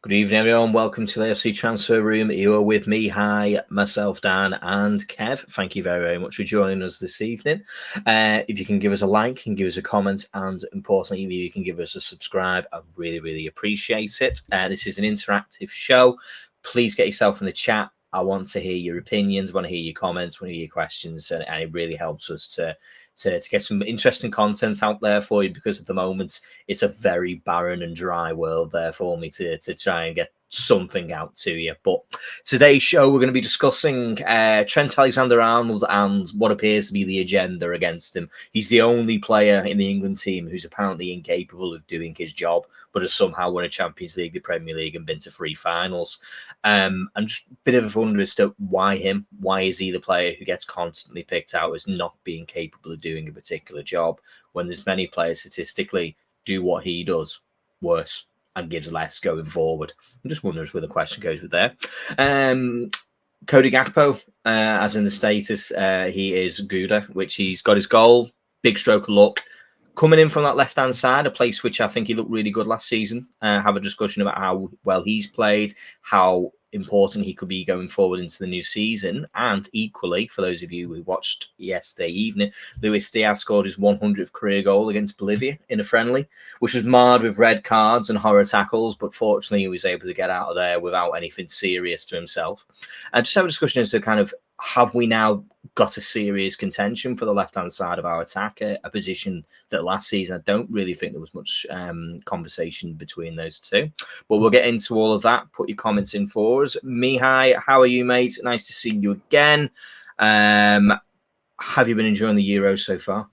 Good evening, everyone. Welcome to the AFC Transfer Room. You are with me, myself, Dan, and Kev. Thank you very, very much for joining us this evening. If you can give us a like and give us a comment, and importantly, if you can give us a subscribe, I really, really appreciate it. This is an interactive show. Please get yourself in the chat. I want to hear your opinions, I want to hear your comments, I want to hear your questions, and it really helps us to get some interesting content out there for you, because at the moment it's a very barren and dry world there for me to try and get something out to you. But today's show, we're going to be discussing Trent Alexander-Arnold and what appears to be the agenda against him. He's the only player in the England team who's apparently incapable of doing his job, but has somehow won a Champions League, the Premier League, and been to 3 finals. I'm just a bit of a wonder as to why him. Why is he the player who gets constantly picked out as not being capable of doing a particular job, when there's many players statistically do what he does worse and gives less going forward? I'm just wondering where the question goes with there. Cody Gakpo, as in the status, he is Gouda, which he's got his goal, big stroke of luck. Coming in from that left-hand side, a place which I think he looked really good last season. Have a discussion about how well he's played, how important he could be going forward into the new season. And equally, for those of you who watched yesterday evening, Luis Diaz scored his 100th career goal against Bolivia in a friendly, which was marred with red cards and horror tackles, but fortunately he was able to get out of there without anything serious to himself. And just have a discussion as to kind of, have we now got a serious contention for the left-hand side of our attack, a position that last season I don't really think there was much conversation between those two. But we'll get into all of that. Put your comments in for us. Mihai, how are you, mate? Nice to see you again. Have you been enjoying the Euros so far?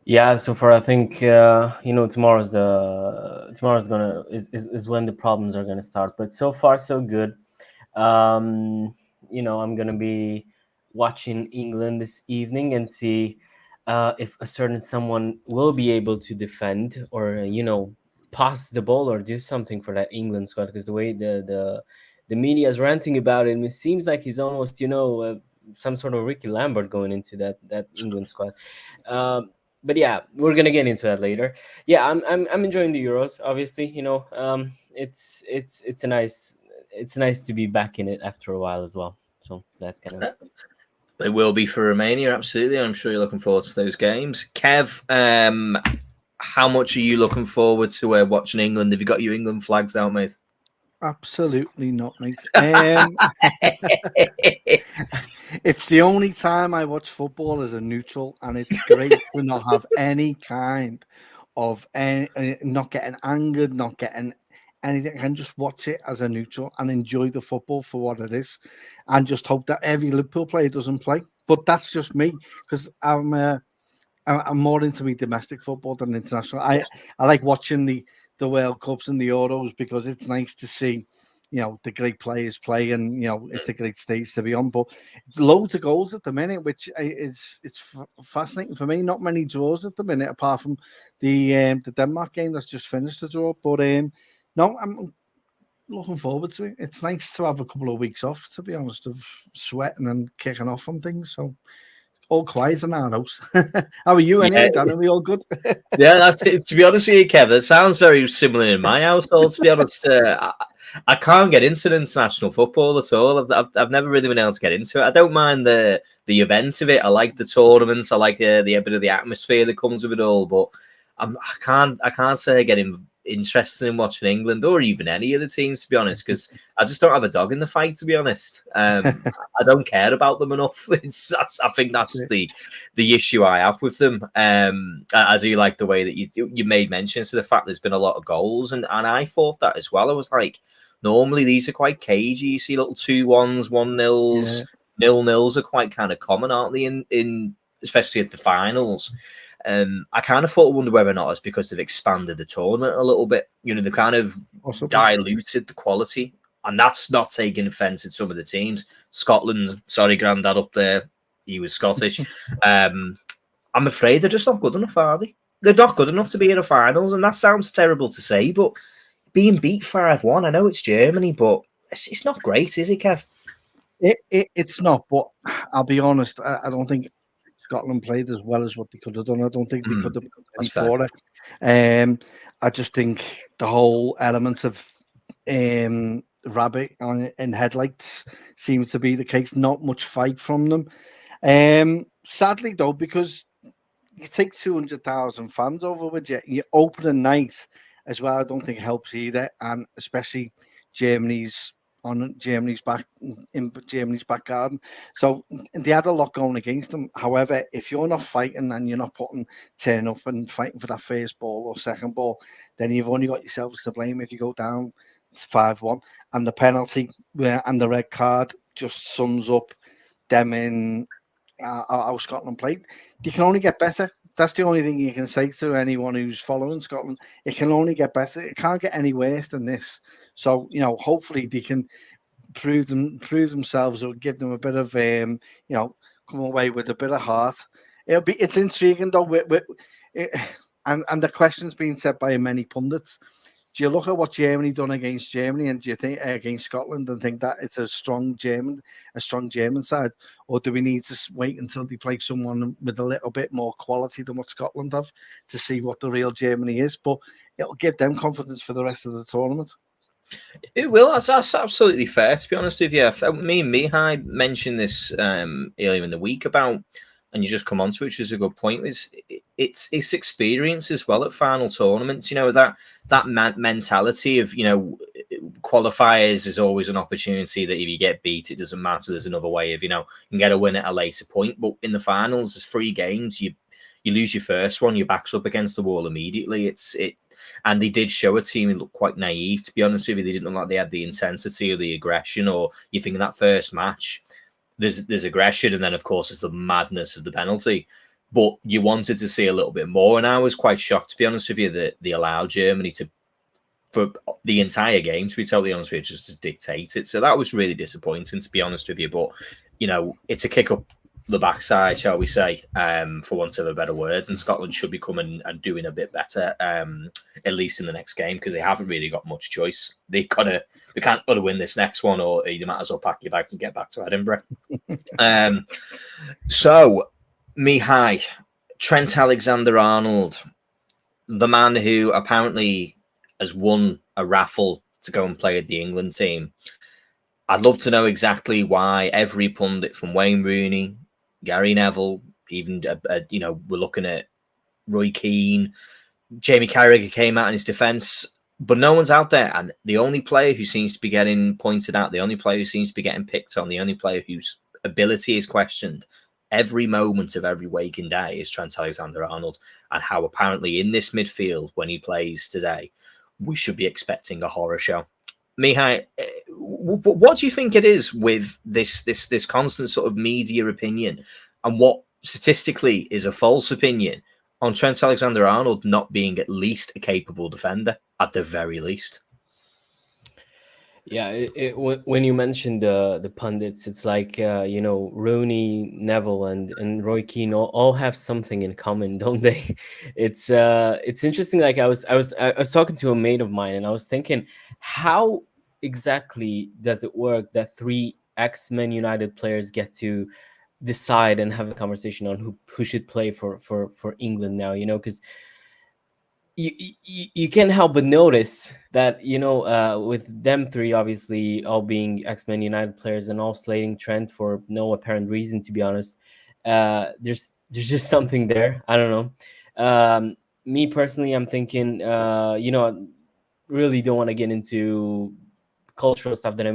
Yeah, so far I think tomorrow's gonna is when the problems are gonna start. But so far so good. I'm gonna be watching England this evening and see if a certain someone will be able to defend or pass the ball or do something for that England squad, because the way the media is ranting about him, it seems like he's almost some sort of Ricky Lambert going into that England squad. But yeah, we're gonna get into that later. Yeah, I'm enjoying the Euros. Obviously, it's nice to be back in it after a while as well. So that's kind of. It will be for Romania, absolutely. I'm sure you're looking forward to those games. Kev, how much are you looking forward to watching England? Have you got your England flags out, mate? Absolutely not, mate. It's the only time I watch football as a neutral, and it's great to not have any kind of not getting angered, not getting anything. I can just watch it as a neutral and enjoy the football for what it is, and just hope that every Liverpool player doesn't play. But that's just me, because I'm more into me domestic football than international. I like watching the World Cups and the Euros, because it's nice to see, the great players play, and it's a great stage to be on. But it's loads of goals at the minute, which it's fascinating for me. Not many draws at the minute, apart from the Denmark game that's just finished the draw. But no, I'm looking forward to it. It's nice to have a couple of weeks off, to be honest, of sweating and kicking off on things. So all quiet in our house. How are you anyway, Dan? Are we all good? Yeah, that's it. To be honest with you, Kev, that sounds very similar in my household. To be honest, I can't get into international football at all. I've never really been able to get into it. I don't mind the event of it. I like the tournaments. I like the bit of the atmosphere that comes with it all. But I can't say I get interested in watching England or even any of the teams, to be honest, because I just don't have a dog in the fight, to be honest. I don't care about them enough. I think that's the issue I have with them. I do like the way that you made mentions to the fact there's been a lot of goals, and I thought that as well. I was like, normally these are quite cagey. You see little 2-1s, 1-0s, 0-0s are quite kind of common, aren't they? In especially at the finals. I kind of wonder whether or not it's because they've expanded the tournament a little bit. They've kind of diluted the quality, and that's not taking offence at some of the teams. Scotland, sorry, Grandad up there, he was Scottish. I'm afraid they're just not good enough, are they? They're not good enough to be in the finals, and that sounds terrible to say, but being beat 5-1, I know it's Germany, but it's not great, is it, Kev? It's not, but I'll be honest, I don't think Scotland played as well as what they could have done. I don't think they could have played for it. I just think the whole element of rabbit in headlights seems to be the case. Not much fight from them. Sadly, though, because you take 200,000 fans over with you, you open a night as well. I don't think it helps either, and especially Germany's back in Germany's back garden. So they had a lot going against them. However, if you're not fighting and you're not turn up and fighting for that first ball or second ball, then you've only got yourselves to blame if you go down 5-1. And the penalty and the red card just sums up them in how Scotland played. You can only get better. That's the only thing you can say to anyone who's following Scotland. It can only get better. It can't get any worse than this. So, hopefully they can prove themselves, or give them a bit of, come away with a bit of heart. It's intriguing though. And the question's been said by many pundits. Do you look at what Germany done against Germany, and do you think against Scotland, and think that it's a strong German side, or do we need to wait until they play someone with a little bit more quality than what Scotland have to see what the real Germany is? But it'll give them confidence for the rest of the tournament. It will. That's absolutely fair, to be honest with you. Me and Mihai mentioned this earlier in the week about, and you just come on to it, which is a good point. It's experience as well at final tournaments. That mentality of qualifiers is always an opportunity that if you get beat, it doesn't matter. There's another way of you can get a win at a later point. But in the finals, there's 3 games. You lose your first one, your back's up against the wall immediately. And they did show a team that looked quite naive, to be honest with you. They didn't look like they had the intensity or the aggression. Or you think in that first match, there's aggression, and then of course there's the madness of the penalty. But you wanted to see a little bit more, and I was quite shocked, to be honest with you, that they allowed Germany for the entire game, to be totally honest with you, just to dictate it. So that was really disappointing, to be honest with you. But it's a kick up the backside, shall we say, for want of a better words, and Scotland should be coming and doing a bit better, at least in the next game, because they haven't really got much choice. They can't win this next one, or you might as well pack your bags and get back to Edinburgh. So, Mihai, Trent Alexander-Arnold, the man who apparently has won a raffle to go and play at the England team. I'd love to know exactly why every pundit, from Wayne Rooney, Gary Neville, even we're looking at Roy Keane, Jamie Carragher came out in his defence, but no one's out there. And the only player who seems to be getting pointed out, the only player who seems to be getting picked on, the only player whose ability is questioned every moment of every waking day is Trent Alexander-Arnold, and how apparently in this midfield, when he plays today, we should be expecting a horror show. Mihai, what do you think it is with this constant sort of media opinion, and what statistically is a false opinion on Trent Alexander-Arnold not being at least a capable defender, at the very least? Yeah, when you mentioned the pundits, it's like Rooney, Neville, and Roy Keane all have something in common, don't they? It's interesting. Like I was talking to a mate of mine, and I was thinking, how exactly does it work that 3 ex-Man United players get to decide and have a conversation on who should play for England now? Because you can't help but notice that with them 3 obviously all being ex-Man United players and all slating Trent for no apparent reason, to be honest, there's just something there. I don't know. Me personally, I'm thinking I really don't want to get into cultural stuff that I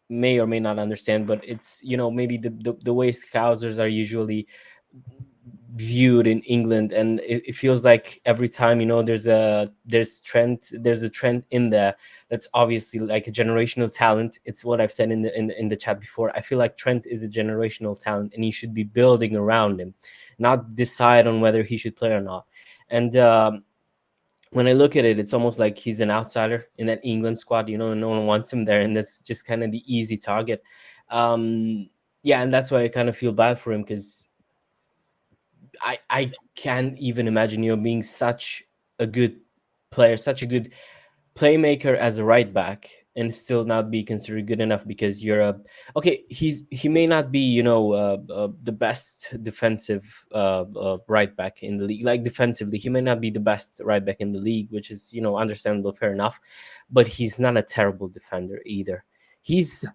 may or may not understand, but it's maybe the way Scousers are usually viewed in England, and it feels like every time there's a trend in there that's obviously like a generational talent. It's what I've said in the chat before. I feel like Trent is a generational talent, and you should be building around him, not decide on whether he should play or not. And when I look at it, it's almost like he's an outsider in that England squad. No one wants him there, and that's just kind of the easy target. And that's why I kind of feel bad for him, because I can't even imagine being such a good player, such a good playmaker as a right back, and still not be considered good enough because you're a okay. He may not be the best defensive right back in the league. Like defensively, he may not be the best right back in the league, which is understandable, fair enough. But he's not a terrible defender either. He's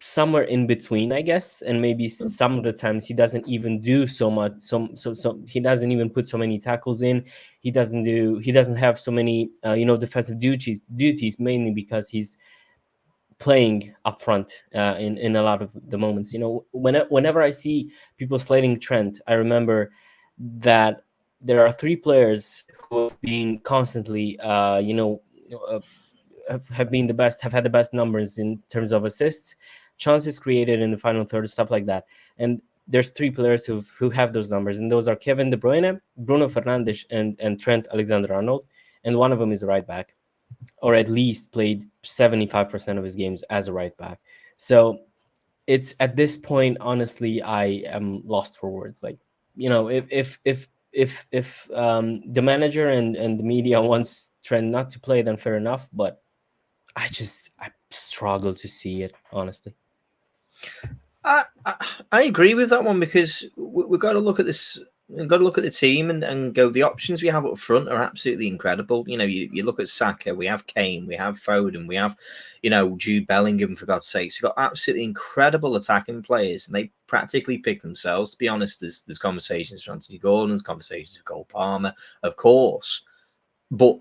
somewhere in between, I guess, and maybe some of the times he doesn't even do so much. So he doesn't even put so many tackles in. He doesn't have so many defensive duties mainly because he's playing up front in a lot of the moments. Whenever I see people slating Trent, I remember that there are three players who have been constantly have been the best, have had the best numbers in terms of assists, chances created in the final third, stuff like that. And there's three players who have those numbers, and those are Kevin De Bruyne, Bruno Fernandes, and Trent Alexander-Arnold. And one of them is a right back, or at least played 75% of his games as a right back. So it's at this point, honestly, I am lost for words. Like, if the manager and the media wants Trent not to play, then fair enough. But I struggle to see it, honestly. I agree with that one because we've got to look at this. We've got to look at the team and go. The options we have up front are absolutely incredible. You look at Saka, we have Kane, we have Foden, we have, Jude Bellingham, for God's sakes. We've got absolutely incredible attacking players, and they practically pick themselves. To be honest, there's conversations for Anthony Gordon, there's conversations for Cole Palmer, of course, but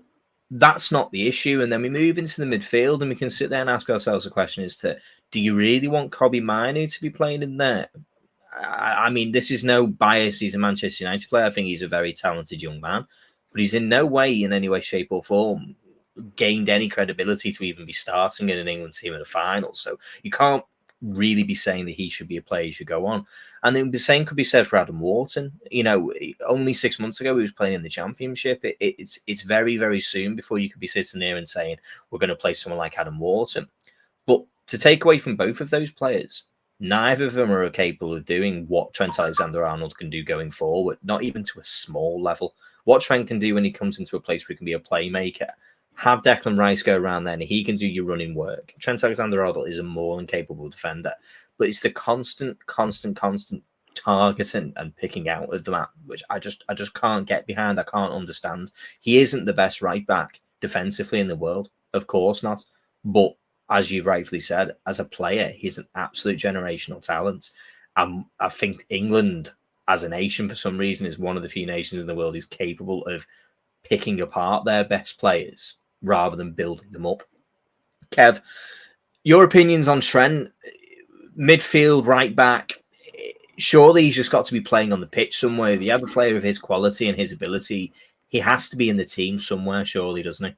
that's not the issue. And then we move into the midfield, and we can sit there and ask ourselves a question as to, do you really want Kobbie Mainoo to be playing in there? I mean, this is no bias. He's a Manchester United player. I think he's a very talented young man, but he's in no way, in any way, shape or form, gained any credibility to even be starting in an England team in a final. So you can't really be saying that he should be a player you should go on. And then the same could be said for Adam Wharton. Only 6 months ago he was playing in the Championship. It's very, very soon before you could be sitting there and saying we're going to play someone like Adam Wharton. But to take away from both of those players, neither of them are capable of doing what Trent Alexander-Arnold can do going forward, not even to a small level. What Trent can do when he comes into a place where he can be a playmaker, have Declan Rice go around there and he can do your running work. Trent Alexander-Arnold is a more than capable defender, but it's the constant targeting and picking out of the map, which I just can't get behind. I can't understand. He isn't the best right back defensively in the world, of course not, but as you've rightfully said, as a player, he's an absolute generational talent. I think England, as a nation, for some reason, is one of the few nations in the world who's capable of picking apart their best players rather than building them up. Kev, your opinions on Trent, midfield, right back? Surely he's just got to be playing on the pitch somewhere. If you have a player of his quality and his ability, he has to be in the team somewhere, surely, doesn't he?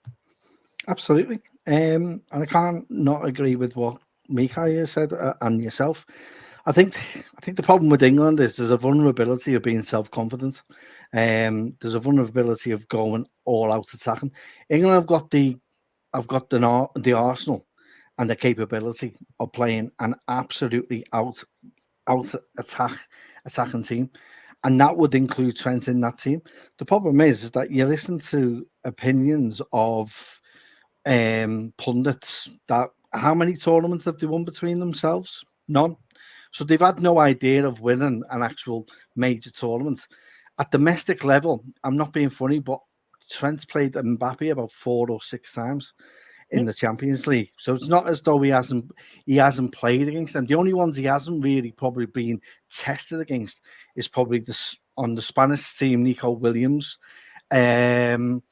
Absolutely. And I can't not agree with what Mikhail said and yourself. I think the problem with England is there's a vulnerability of being self-confident. There's a vulnerability of going all out attacking. England have got the arsenal and the capability of playing an absolutely out attacking team, and that would include Trent in that team. The problem is that you listen to opinions of pundits that how many tournaments have they won between themselves? None. So they've had no idea of winning an actual major tournament. At domestic level, I'm not being funny, but Trent's played Mbappe about 4 or 6 times in the Champions League. So it's not as though he hasn't played against them. The only ones he hasn't really probably been tested against is probably on the Spanish team, Nico Williams. He's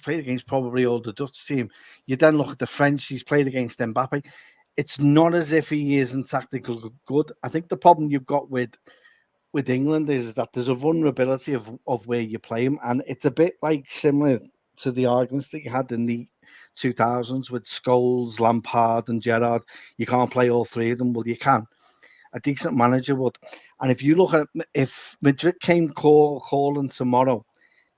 played against probably all the Dutch team. You then look at the French, he's played against Mbappe. It's not as if he isn't tactically good. I think the problem you've got with England is that there's a vulnerability of where you play him, and it's a bit like similar to the arguments that you had in the 2000s with Scholes, Lampard and Gerrard. You can't play all three of them. Well, you can. A decent manager would. And if you look at if Madrid came calling tomorrow,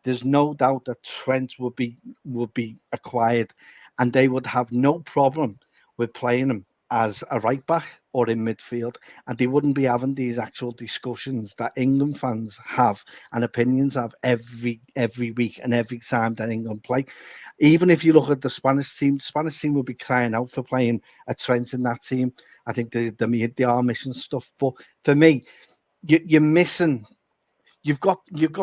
there's no doubt that Trent would be acquired, and they would have no problem with playing him as a right back or in midfield, and they wouldn't be having these actual discussions that England fans have and opinions have every week and every time that England play. Even if you look at the Spanish team would be crying out for playing a Trent in that team. I think they are missing stuff. But for me, you're missing. You've got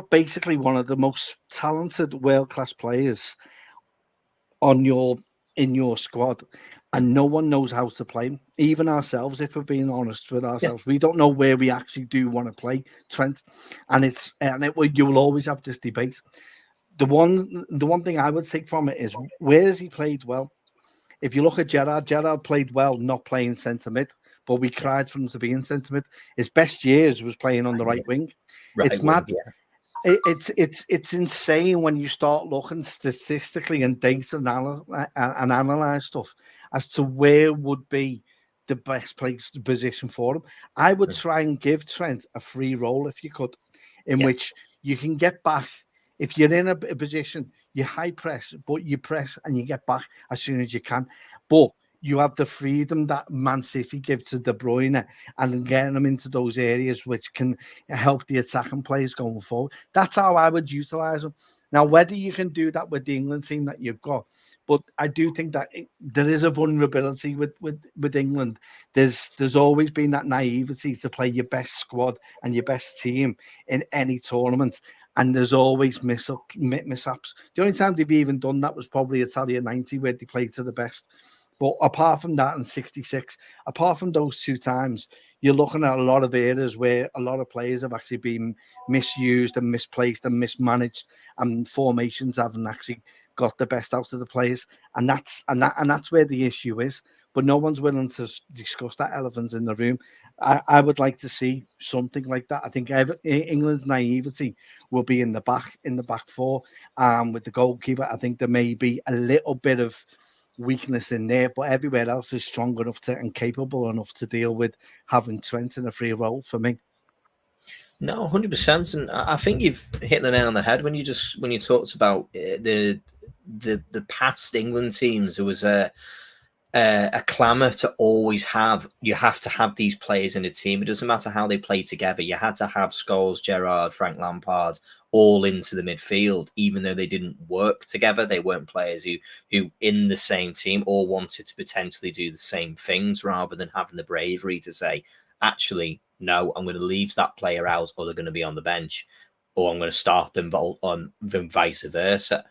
basically one of the most talented world-class players in your squad, and no one knows how to play him. Even ourselves, if we're being honest with ourselves, we don't know where we actually do want to play Trent, you will always have this debate. The one thing I would take from it is, where has he played well? If you look at Gerrard played well not playing centre mid, but we cried for him to be in centre mid. His best years was playing on the right wing. It's mad. It's insane when you start looking statistically and data and analyze stuff as to where would be the best position for him. I would try and give Trent a free role if you could, in which you can get back. If you're in a position, you high press, but you press and you get back as soon as you can. But you have the freedom that Man City give to De Bruyne and getting them into those areas which can help the attacking players going forward. That's how I would utilize them. Now, whether you can do that with the England team that you've got, but I do think that there is a vulnerability with England. There's always been that naivety to play your best squad and your best team in any tournament. And there's always mishaps. The only time they've even done that was probably Italia 90, where they played to the best. But apart from that, in 66, apart from those two times, you're looking at a lot of areas where a lot of players have actually been misused and misplaced and mismanaged, and formations haven't actually got the best out of the players. And that's where the issue is. But no one's willing to discuss that elephant in the room. I would like to see something like that. I think England's naivety will be in the back four. With the goalkeeper, I think there may be a little bit of weakness in there, but everywhere else is strong enough and capable enough to deal with having Trent in a free role for me. No, 100%, and I think you've hit the nail on the head when you talked about the past England teams. There was a clamour to always have these players in a team. It doesn't matter how they play together. You had to have Scholes, Gerrard, Frank Lampard all into the midfield, even though they didn't work together. They weren't players who in the same team all wanted to potentially do the same things, rather than having the bravery to say, actually, no, I'm going to leave that player out, or they're going to be on the bench, or I'm going to start them vice versa.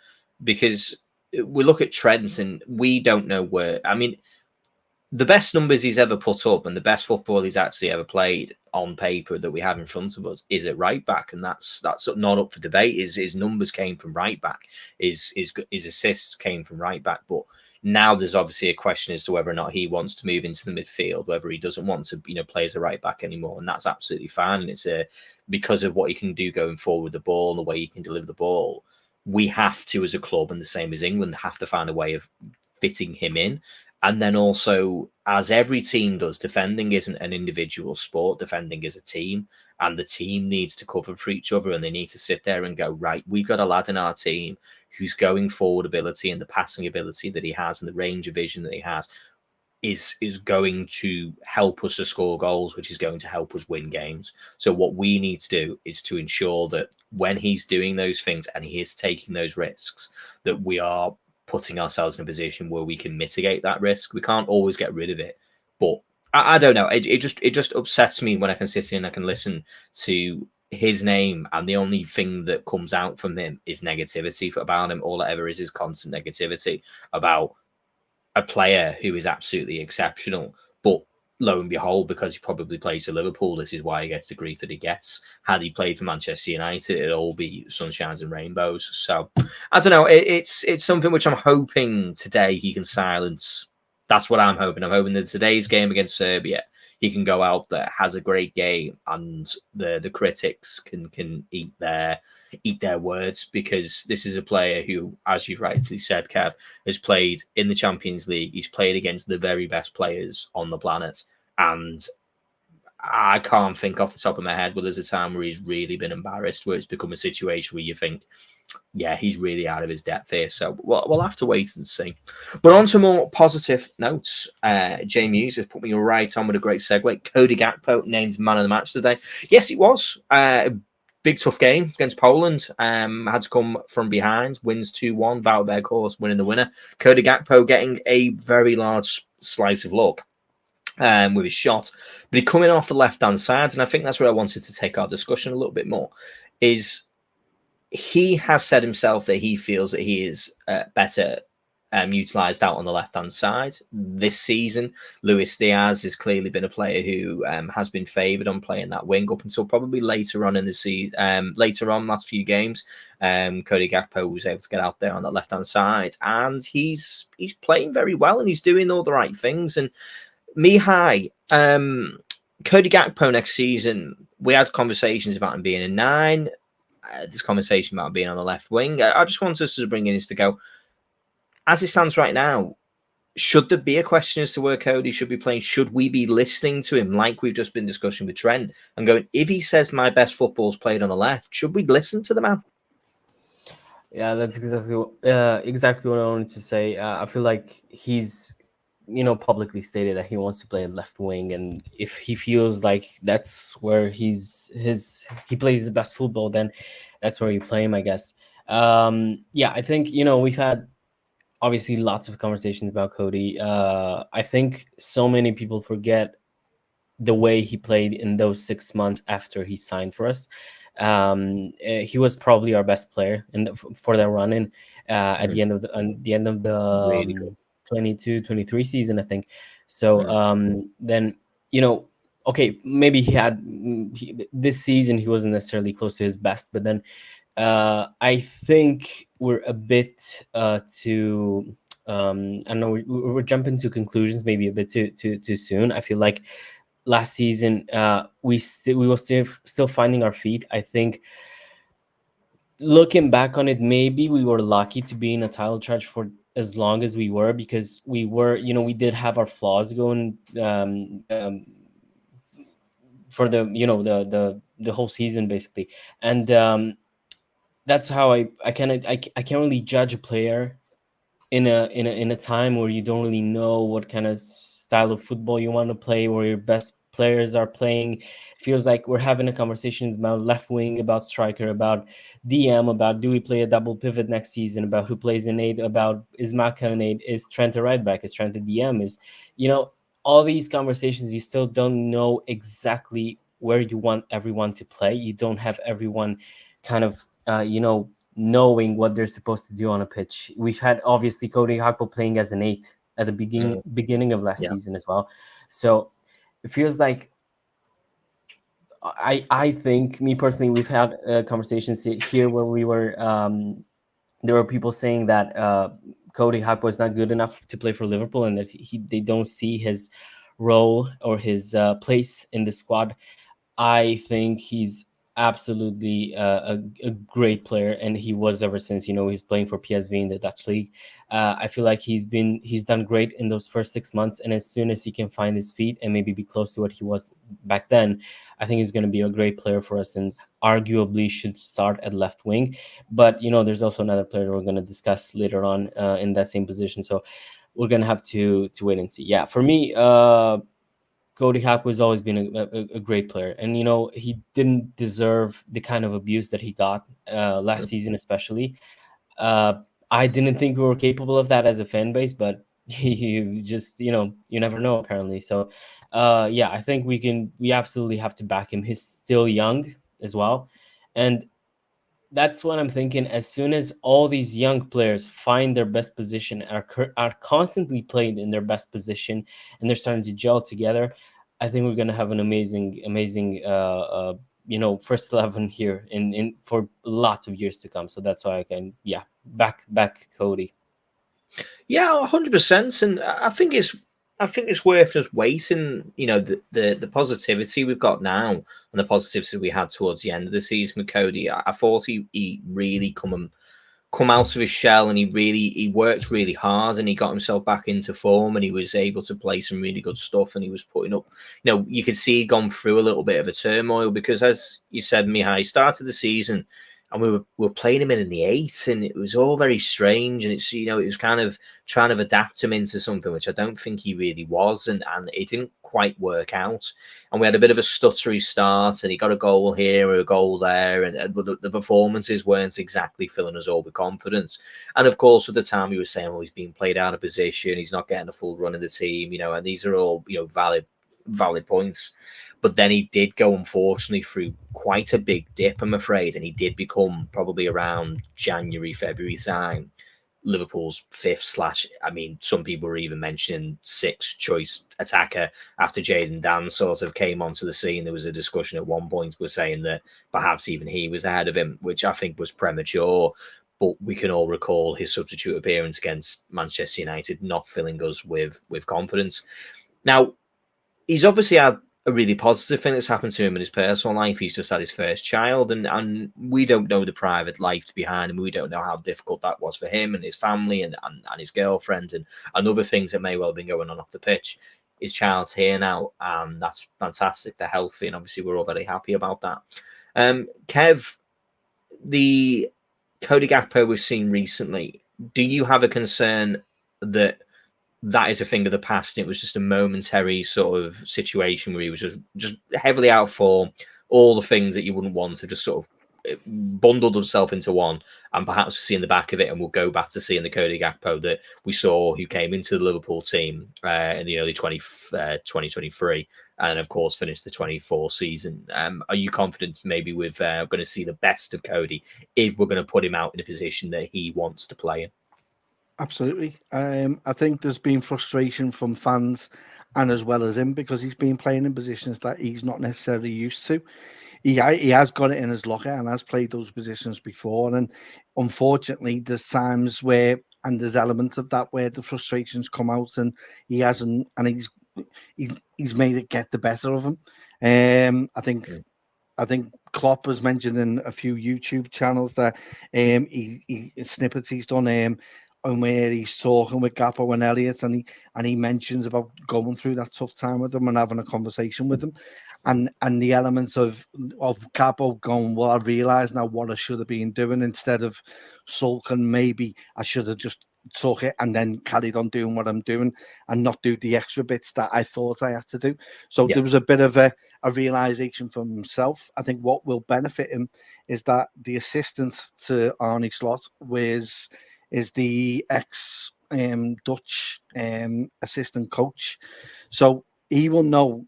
Because we look at Trent and we don't know where. I mean, the best numbers he's ever put up and the best football he's actually ever played on paper that we have in front of us is at right back, and that's not up for debate. His numbers came from right back. His assists came from right back. But now there's obviously a question as to whether or not he wants to move into the midfield, whether he doesn't want to, play as a right back anymore, and that's absolutely fine. And it's because of what he can do going forward with the ball and the way he can deliver the ball. We have to, as a club, and the same as England, have to find a way of fitting him in. And then also, as every team does, defending isn't an individual sport. Defending is a team, and the team needs to cover for each other, and they need to sit there and go, right, we've got a lad in our team whose going forward ability and the passing ability that he has and the range of vision that he has is going to help us to score goals, which is going to help us win games. So what we need to do is to ensure that when he's doing those things and he is taking those risks, that we are putting ourselves in a position where we can mitigate that risk. We can't always get rid of it, but I don't know. It just upsets me when I can sit here and I can listen to his name, and the only thing that comes out from him is negativity about him. All it ever is constant negativity about a player who is absolutely exceptional. But lo and behold, because he probably plays for Liverpool, this is why he gets the grief that he gets. Had he played for Manchester United, it'd all be sunshines and rainbows. So I don't know. It's something which I'm hoping today he can silence. That's what I'm hoping. I'm hoping that today's game against Serbia, he can go out there, has a great game, and the critics can eat their words, because this is a player who, as you've rightfully said, Kev, has played in the Champions League. He's played against the very best players on the planet. And I can't think off the top of my head, but there's a time where he's really been embarrassed, where it's become a situation where you think, yeah, he's really out of his depth here. So we'll have to wait and see. But on to more positive notes. Jamie Hughes has put me right on with a great segue. Cody Gakpo named man of the match today. Yes, it was. Big tough game against Poland. Had to come from behind. Wins 2-1. Wout Weghorst winning the winner. Cody Gakpo getting a very large slice of luck with his shot. But he coming off the left-hand side, and I think that's where I wanted to take our discussion a little bit more, is he has said himself that he feels that he is better utilised out on the left-hand side this season. Luis Diaz has clearly been a player who has been favoured on playing that wing up until probably later on in the season. Later on, last few games, Cody Gakpo was able to get out there on that left-hand side, and he's playing very well, and he's doing all the right things. And Mihai, Cody Gakpo next season, we had conversations about him being a 9. This conversation about being on the left wing. I just want us to bring in is to go, as it stands right now, should there be a question as to where Cody should be playing? Should we be listening to him like we've just been discussing with Trent and going, if he says my best football's played on the left, should we listen to the man? Yeah, that's exactly what I wanted to say. I feel like he's, publicly stated that he wants to play at left wing, and if he feels like that's where he plays his best football, then that's where you play him, I guess. Yeah, I think we've had obviously lots of conversations about Cody. I think so many people forget the way he played in those 6 months after he signed for us. He was probably our best player for that run in at the end of the Really good. 22-23 season, I think. So then okay, maybe this season he wasn't necessarily close to his best, but then I think we're a bit too I don't know, we're jumping to conclusions maybe a bit too soon. I feel like last season we were still finding our feet. I think looking back on it, maybe we were lucky to be in a title charge for as long as we were, because we were, we did have our flaws going for the whole season basically, and that's how I can't really judge a player in a time where you don't really know what kind of style of football you want to play, where your best players are playing. It feels like we're having a conversation about left wing, about striker, about DM, about do we play a double pivot next season, about who plays in 8, about is Maka an 8, is Trent a right back, is Trent a DM, is all these conversations. You still don't know exactly where you want everyone to play. You don't have everyone kind of knowing what they're supposed to do on a pitch. We've had obviously Cody Gakpo playing as an 8 at the beginning of last season as well. So it feels like I think, me personally, we've had conversations here where we were there were people saying that Cody Gakpo is not good enough to play for Liverpool, and that they don't see his role or his place in the squad. I think he's absolutely a great player, and he was ever since he's playing for PSV in the Dutch league. I feel like he's done great in those first 6 months, and as soon as he can find his feet and maybe be close to what he was back then, I think he's going to be a great player for us, and arguably should start at left wing. But there's also another player we're going to discuss later on in that same position, so we're going to have to wait and see. Yeah, for me, Cody Gakpo has always been a great player, and he didn't deserve the kind of abuse that he got last season, especially. I didn't think we were capable of that as a fan base, but you just you never know, apparently. So yeah, I think we absolutely have to back him. He's still young as well, and that's what I'm thinking. As soon as all these young players find their best position, are constantly playing in their best position, and they're starting to gel together, I think we're gonna have an amazing first 11 here in for lots of years to come. So that's why I can back Cody. Yeah, 100%, and I think it's worth just waiting. The positivity we've got now and the positivity we had towards the end of the season with Cody. I thought he really come come out of his shell, and he worked really hard, and he got himself back into form, and he was able to play some really good stuff, and he was putting up, you could see he'd gone through a little bit of a turmoil, because as you said, Mihai, he started the season and we were playing him in the 8, and it was all very strange, and it's, it was kind of trying to adapt him into something which I don't think he really was, and it didn't quite work out. And we had a bit of a stuttery start, and he got a goal here or a goal there, and the performances weren't exactly filling us all with confidence. And of course, at the time, he was saying, well, he's being played out of position, he's not getting a full run of the team, and these are all, valid points. But then he did go, unfortunately, through quite a big dip, I'm afraid, and he did become, probably around January, February time, Liverpool's fifth / some people were even mentioning sixth choice attacker after Jadon Dan sort of came onto the scene. There was a discussion at one point, we're saying that perhaps even he was ahead of him, which I think was premature. But we can all recall his substitute appearance against Manchester United not filling us with confidence. Now, he's obviously had a really positive thing that's happened to him in his personal life. He's just had his first child, and we don't know the private life behind him. We don't know how difficult that was for him and his family and his girlfriend and other things that may well have been going on off the pitch. His child's here now, and that's fantastic. They're healthy, and obviously we're all very happy about that. Kev, the Cody Gakpo we've seen recently, do you have a concern that is a thing of the past? It was just a momentary sort of situation where he was just heavily out of form. All the things that you wouldn't want to just sort of bundled himself into one, and perhaps seeing the back of it, and we'll go back to seeing the Cody Gakpo that we saw, who came into the Liverpool team in the early 2023, and of course finished the 24 season. Are you confident maybe we're going to see the best of Cody if we're going to put him out in a position that he wants to play in? Absolutely. I think there's been frustration from fans and as well as him, because he's been playing in positions that he's not necessarily used to. He has got it in his locker and has played those positions before. And unfortunately, there's times where, and there's elements of that where the frustrations come out, and he hasn't, and he's made it get the better of him. I think Klopp has mentioned in a few YouTube channels that snippets he's done and where he's talking with Gakpo and Elliott, and he mentions about going through that tough time with them and having a conversation with them, and the elements of Gakpo going, well, I realise now what I should have been doing, instead of sulking. Maybe I should have just took it and then carried on doing what I'm doing and not do the extra bits that I thought I had to do. So there was a bit of a realization from himself. I think what will benefit him is that the assistant to Arne Slot is the ex Dutch assistant coach. So he will know.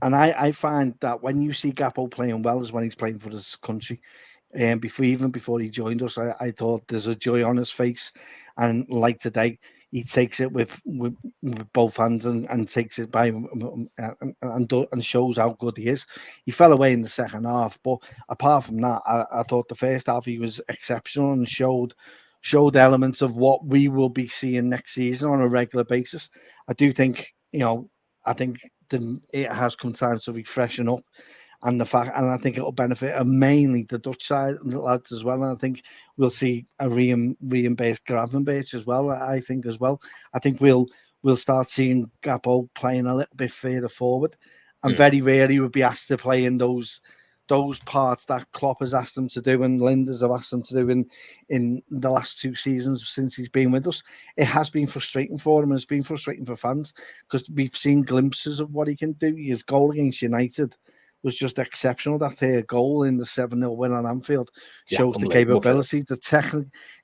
And I find that when you see Gakpo playing well is when he's playing for his country. Before he joined us, I thought there's a joy on his face, and like today, he takes it with both hands and takes it by and shows how good he is. He fell away in the second half, but apart from that, I thought the first half he was exceptional and showed elements of what we will be seeing next season on a regular basis. I do think, I think it has come time to refreshen up, and I think it'll benefit mainly the Dutch side lads as well. And I think we'll see a Riem-based Gravenberch as well. I think we'll start seeing Gakpo playing a little bit further forward, and very rarely would be asked to play in those parts that Klopp has asked him to do and Linders have asked him to do in the last 2 seasons since he's been with us. It has been frustrating for him, and it's been frustrating for fans, because we've seen glimpses of what he can do. His goal against United was just exceptional. That third goal in the 7-0 win on Anfield shows the capability,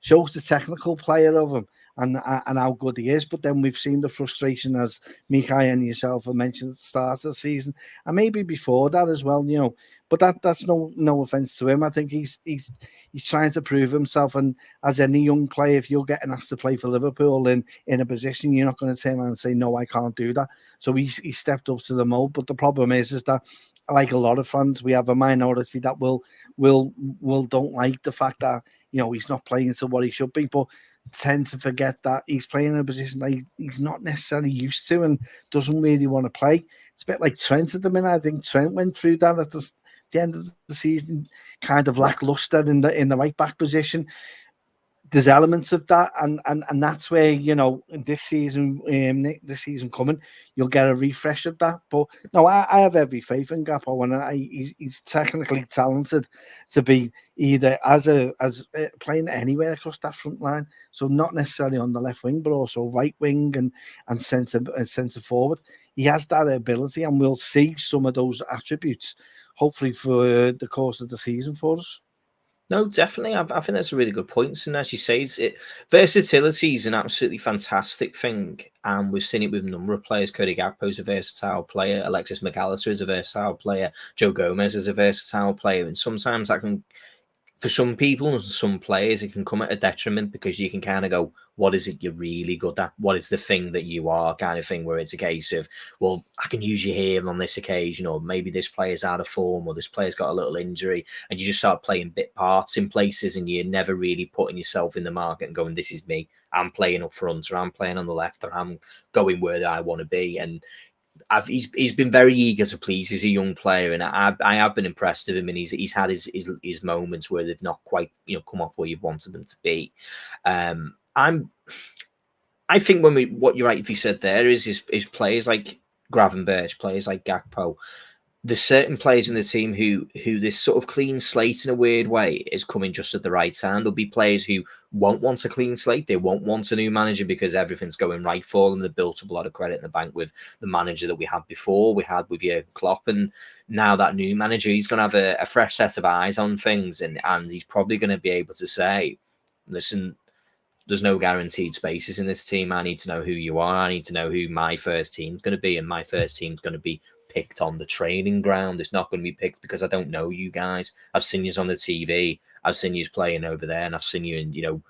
shows the technical player of him and how good he is. But then we've seen the frustration, as Mihai and yourself have mentioned at the start of the season, and maybe before that as well, But that's no offense to him. I think he's trying to prove himself, and as any young player, if you're getting asked to play for Liverpool in a position, you're not going to turn around and say, no, I can't do that. So he stepped up to the mold. But the problem is that, like a lot of fans, we have a minority that will don't like the fact that he's not playing to what he should be, but tend to forget that he's playing in a position that he's not necessarily used to and doesn't really want to play. It's a bit like Trent at the minute. I think Trent went through that at the end of the season, kind of lackluster in the right back position. there's elements of that, and that's where, you know, this season coming, you'll get a refresh of that. But no, I have every faith in Gakpo, and he's technically talented to be either as playing anywhere across that front line. So not necessarily on the left wing, but also right wing and centre forward. He has that ability, and we'll see some of those attributes hopefully for the course of the season for us. No, definitely. I think that's a really good point. And as you say, versatility is an absolutely fantastic thing. And we've seen it with a number of players. Cody Gakpo is a versatile player. Alexis McAllister is a versatile player. Joe Gomez is a versatile player. And sometimes that can, for some people and some players, it can come at a detriment because you can kind of go, what is it you're really good at? What is the thing that you are, kind of thing, where it's a case of, well, I can use you here on this occasion, or maybe this player's out of form, or this player's got a little injury, and you just start playing bit parts in places, and you're never really putting yourself in the market and going, this is me. I'm playing up front, or I'm playing on the left, or I'm going where I want to be. And he's been very eager to please. He's a young player, and I have been impressed with him. And he's had his moments where they've not quite come off where you've wanted them to be. I think what you rightly said there is players like Gravenberch, players like Gakpo. There's certain players in the team who this sort of clean slate in a weird way is coming just at the right time. There'll be players who won't want a clean slate. They won't want a new manager because everything's going right for them. They've built up a lot of credit in the bank with the manager that we had before. We had with Jurgen Klopp, and now that new manager, he's going to have a fresh set of eyes on things, and he's probably going to be able to say, listen, there's no guaranteed spaces in this team. I need to know who you are. I need to know who my first team's going to be, and my first team's going to be picked on the training ground. It's not going to be picked because I don't know you guys. I've seen you on the TV. I've seen you playing over there, and I've seen you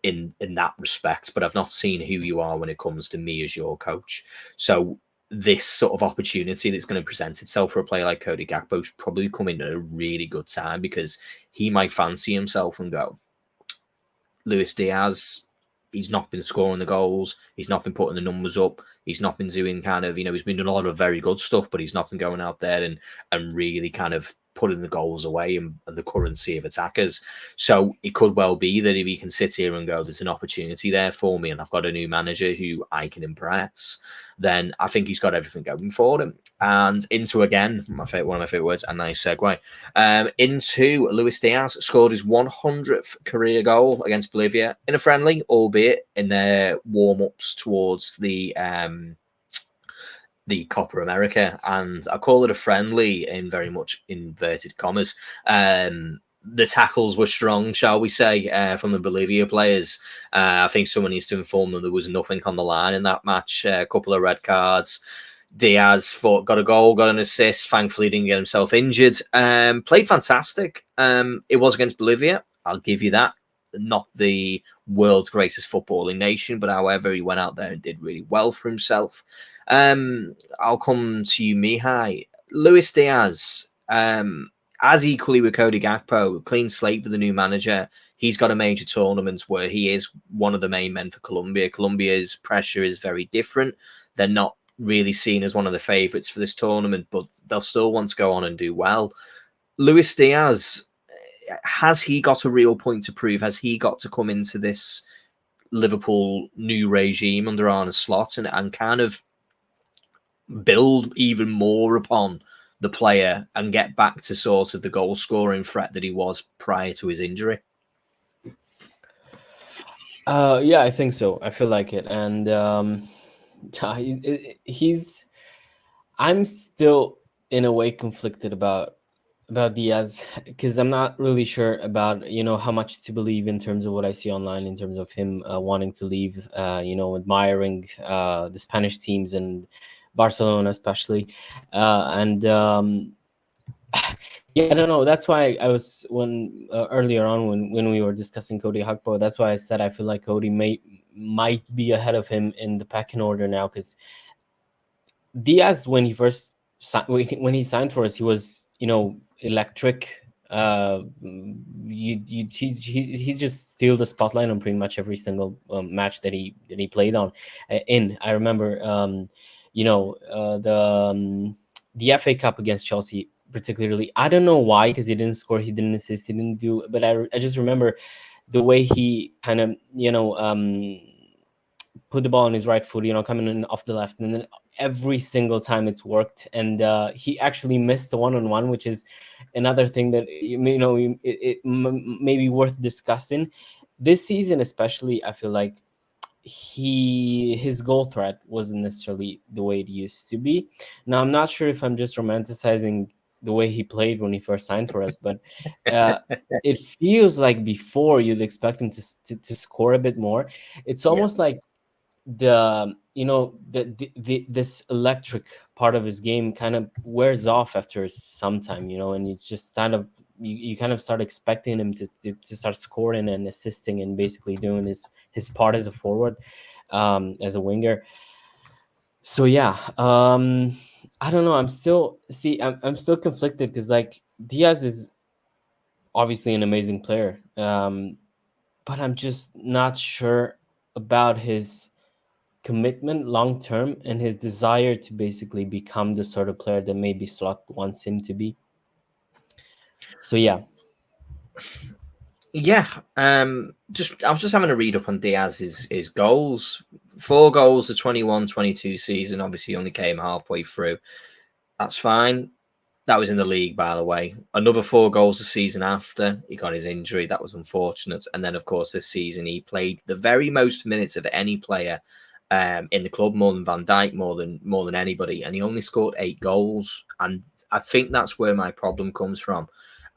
in that respect, but I've not seen who you are when it comes to me as your coach. So this sort of opportunity that's going to present itself for a player like Cody Gakpo is probably coming at a really good time, because he might fancy himself and go, Luis Diaz, he's not been scoring the goals. He's not been putting the numbers up. He's not been doing he's been doing a lot of very good stuff, but he's not been going out there and really kind of putting the goals away and the currency of attackers. So it could well be that if he can sit here and go, there's an opportunity there for me, and I've got a new manager who I can impress, then I think he's got everything going for him. And into, again, one of my favorite words, a nice segue, into Luis Diaz scored his 100th career goal against Bolivia in a friendly, albeit in their warm-ups towards the Copa America, and I call it a friendly in very much inverted commas. The tackles were strong, shall we say, from the Bolivia players. I think someone needs to inform them there was nothing on the line in that match. A couple of red cards. Diaz got a goal, got an assist. Thankfully, didn't get himself injured. Played fantastic. It was against Bolivia. I'll give you that. Not the world's greatest footballing nation, but however, he went out there and did really well for himself. I'll come to you, Mihai. Luis Diaz, as equally with Cody Gakpo, clean slate for the new manager. He's got a major tournament where he is one of the main men for Colombia. Colombia's pressure is very different. They're not really seen as one of the favourites for this tournament, but they'll still want to go on and do well. Luis Diaz, has he got a real point to prove? Has he got to come into this Liverpool new regime under Arne Slot and kind of build even more upon the player and get back to sort of the goal scoring threat that he was prior to his injury? Yeah, I think so. I feel like it. And I'm still in a way conflicted about Diaz, because I'm not really sure about how much to believe in terms of what I see online in terms of him wanting to leave, admiring the Spanish teams and Barcelona especially, and yeah, I don't know. That's why I was earlier on when we were discussing Cody Gakpo. That's why I said I feel like Cody might be ahead of him in the pecking order now, because Diaz, when he signed for us, he was electric. He's just steal the spotlight on pretty much every single match that he played on. I remember the FA Cup against Chelsea particularly. I don't know why, because he didn't score, he didn't assist, he didn't do. But I just remember the way he kind of, put the ball on his right foot, coming in off the left, and then every single time it's worked. And he actually missed the one-on-one, which is another thing that it may be worth discussing. This season, especially, I feel like his goal threat wasn't necessarily the way it used to be. Now, I'm not sure if I'm just romanticizing the way he played when he first signed for us, but it feels like before you'd expect him to score a bit more. It's almost like this electric part of his game kind of wears off after some time, and it's just kind of you kind of start expecting him to start scoring and assisting and basically doing his part as a forward, as a winger. So yeah, I don't know. I'm still conflicted because like Diaz is obviously an amazing player, but I'm just not sure about his commitment long term and his desire to basically become the sort of player that maybe Slot wants him to be. So yeah. Yeah, I was just having a read up on Diaz's his goals. 4 goals the 21-22 season. Obviously, only came halfway through. That's fine. That was in the league, by the way. Another 4 goals the season after. He got his injury. That was unfortunate. And then, of course, this season he played the very most minutes of any player in the club, more than Van Dijk, more than anybody. And he only scored 8 goals. And I think that's where my problem comes from.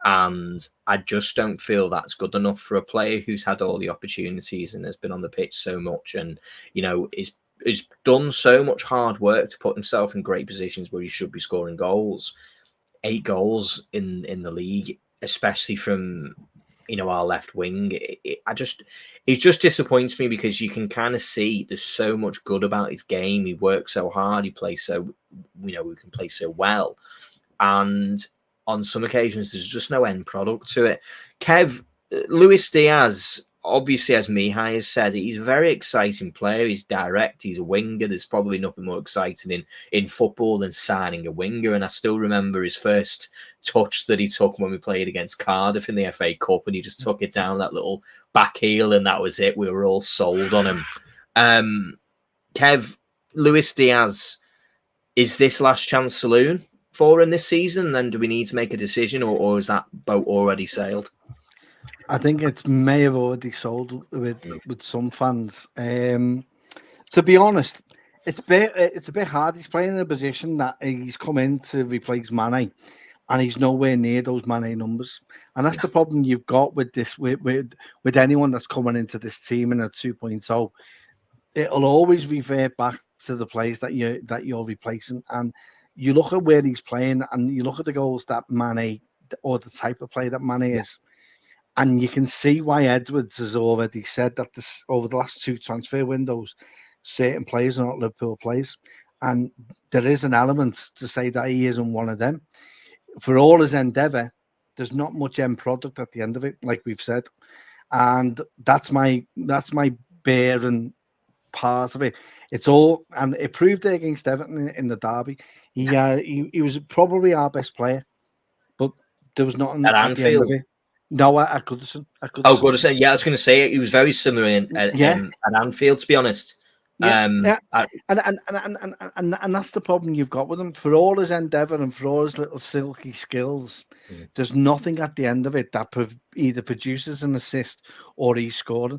And I just don't feel that's good enough for a player who's had all the opportunities and has been on the pitch so much, and is done so much hard work to put himself in great positions where he should be scoring goals. 8 goals in the league, especially from our left wing. It just disappoints me because you can kind of see there's so much good about his game. He works so hard. He plays so we can play so well, and on some occasions, there's just no end product to it. Kev, Luis Diaz, obviously, as Mihai has said, he's a very exciting player. He's direct. He's a winger. There's probably nothing more exciting in football than signing a winger. And I still remember his first touch that he took when we played against Cardiff in the FA Cup, and he just took it down that little back heel, and that was it. We were all sold on him. Kev, Luis Diaz, is this last chance saloon for him this season? Then do we need to make a decision, or is that boat already sailed? I think it may have already sold with some fans. To be honest, it's a bit hard. He's playing in a position that he's come in to replace Mane, and he's nowhere near those Mane numbers. And that's the problem you've got with this with anyone that's coming into this team in a 2.0. It'll always revert back to the players that you're replacing. And you look at where he's playing, and you look at the goals that Mane, or the type of player that Mane is, and you can see why Edwards has already said that over the last 2 transfer windows, certain players are not Liverpool players, and there is an element to say that he isn't one of them. For all his endeavour, there's not much end product at the end of it, like we've said, and that's my bearing part of it. It's all, and it proved it against Everton in the derby. He was probably our best player, but there was nothing at the end of it. No, at Goodison. Oh, Goodison. Yeah, I was going to say he was very similar at Anfield, to be honest. And that's the problem you've got with him. For all his endeavour and for all his little silky skills, there's nothing at the end of it that either produces an assist or he's scoring.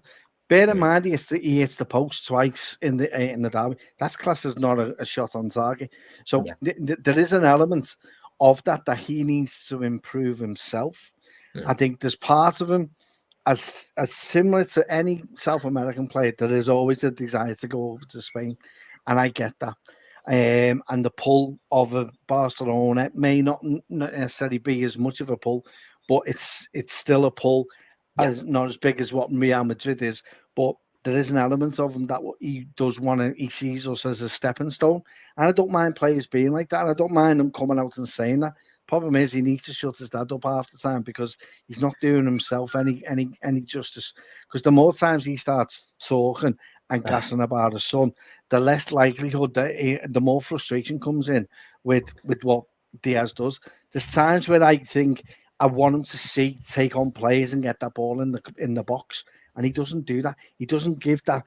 Bear in mind, he hits the post twice in the derby. That's class is not a shot on target. So there is an element of that he needs to improve himself. I think there's part of him, as similar to any South American player, there is always a desire to go over to Spain, and I get that. And the pull of a Barcelona may not necessarily be as much of a pull, but it's still a pull. Not as big as what Real Madrid is, but there is an element of him that he does want to. He sees us as a stepping stone, and I don't mind players being like that. And I don't mind him coming out and saying that. Problem is, he needs to shut his dad up half the time because he's not doing himself any justice. Because the more times he starts talking and gassing about his son, the less likelihood that the more frustration comes in with what Diaz does. There's times where I think I want him to take on players and get that ball in the box, and he doesn't do that. He doesn't give that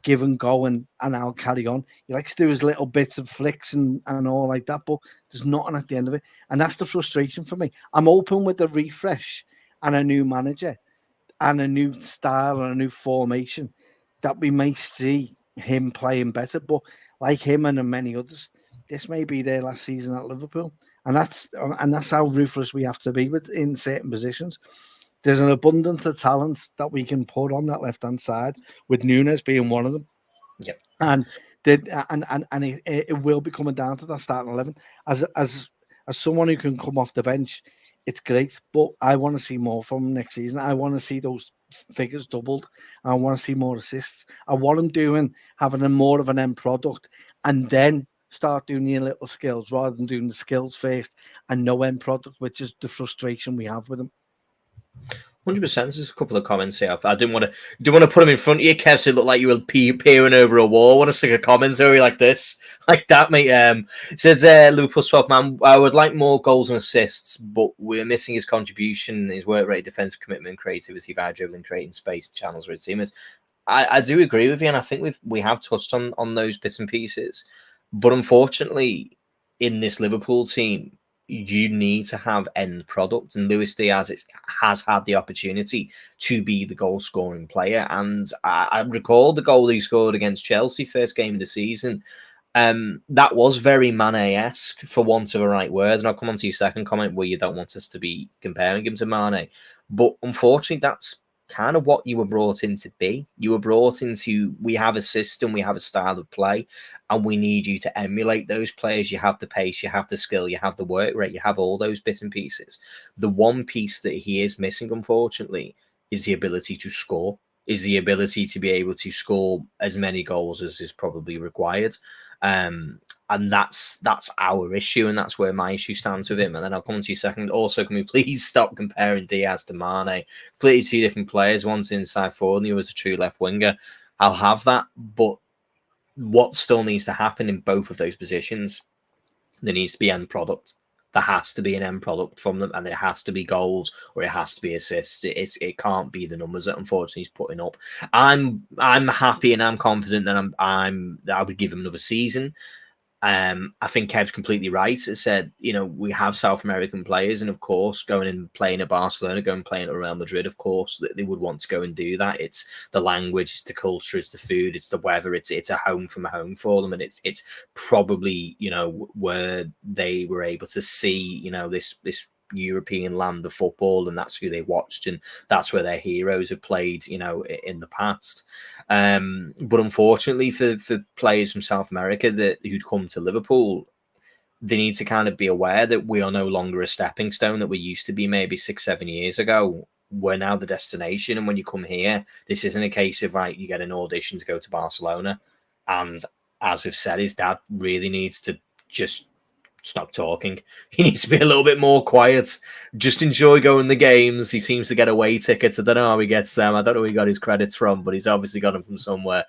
give and go and I'll carry on. He likes to do his little bits of flicks and all like that, but there's nothing at the end of it, and that's the frustration for me. I'm open with a refresh and a new manager and a new style and a new formation that we may see him playing better, but like him and many others, this may be their last season at Liverpool. And that's how ruthless we have to be in certain positions. There's an abundance of talent that we can put on that left-hand side, with Núñez being one of them. Yep. And it will be coming down to that starting 11. As someone who can come off the bench, it's great, but I want to see more from him next season. I want to see those figures doubled. I want to see more assists. I want him having more of an end product, and then start doing your little skills rather than doing the skills first and no end product, which is the frustration we have with him. 100%. There's a couple of comments here. I didn't want to put them in front of you, Kev, so it looked like you were peering over a wall. I want to stick a commentary like this, like that, mate. Says Liverpool 12 man. I would like more goals and assists, but we're missing his contribution, his work rate, defensive commitment, creativity via dribbling, creating space, channels for his teamers. I do agree with you, and I think we have touched on those bits and pieces. But unfortunately, in this Liverpool team, you need to have end product, and Luis Diaz has had the opportunity to be the goal-scoring player. And I recall the goal he scored against Chelsea, first game of the season. That was very Mane-esque, for want of a right word. And I'll come on to your second comment where you don't want us to be comparing him to Mane. But unfortunately, that's kind of what you were brought in to be. You were brought into, we have a system, we have a style of play, and we need you to emulate those players. You have the pace, you have the skill, you have the work rate, you have all those bits and pieces. The one piece that he is missing, unfortunately, is the ability to score, is the ability to be able to score as many goals as is probably required. And that's our issue, and that's where my issue stands with him. And then I'll come to you second. Also, can we please stop comparing Diaz to Mane? Completely two different players. One's inside forward, and the other's a true left winger. I'll have that, but what still needs to happen in both of those positions, there needs to be end product. There has to be an end product from them, and there has to be goals or it has to be assists. It can't be the numbers that unfortunately he's putting up. I'm happy and I'm confident that I would give him another season. I think Kev's completely right. It said, we have South American players, and of course, going and playing at Barcelona, going and playing at Real Madrid, of course, they would want to go and do that. It's the language, it's the culture, it's the food, it's the weather, it's a home from home for them, and it's probably where they were able to see this European land of football, and that's who they watched, and that's where their heroes have played in the past. But unfortunately for players from South America who'd come to Liverpool, they need to kind of be aware that we are no longer a stepping stone that we used to be maybe 6-7 years ago. We're now the destination, and when you come here, this isn't a case of you get an audition to go to Barcelona. And as we've said, his dad really needs to just stop talking. He needs to be a little bit more quiet. Just enjoy going the games. He seems to get away tickets. I don't know how he gets them. I don't know where he got his credits from, but he's obviously got them from somewhere.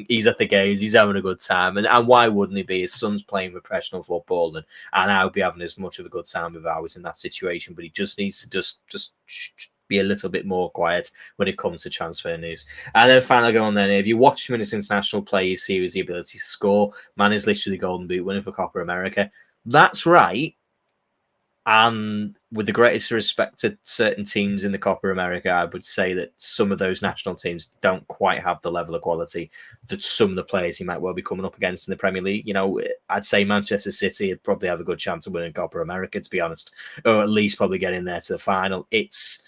He's at the games. He's having a good time. And why wouldn't he be? His son's playing professional football, and I would be having as much of a good time if I was in that situation. But he just needs to just be a little bit more quiet when it comes to transfer news. And then finally go on then, if you watch him in his international play, you see the ability to score. Man is literally the Golden Boot winner for Copa America. That's right. And with the greatest respect to certain teams in the Copa America, I would say that some of those national teams don't quite have the level of quality that some of the players he might well be coming up against in the Premier League. I'd say Manchester City would probably have a good chance of winning Copa America, to be honest, or at least probably getting there to the final. It's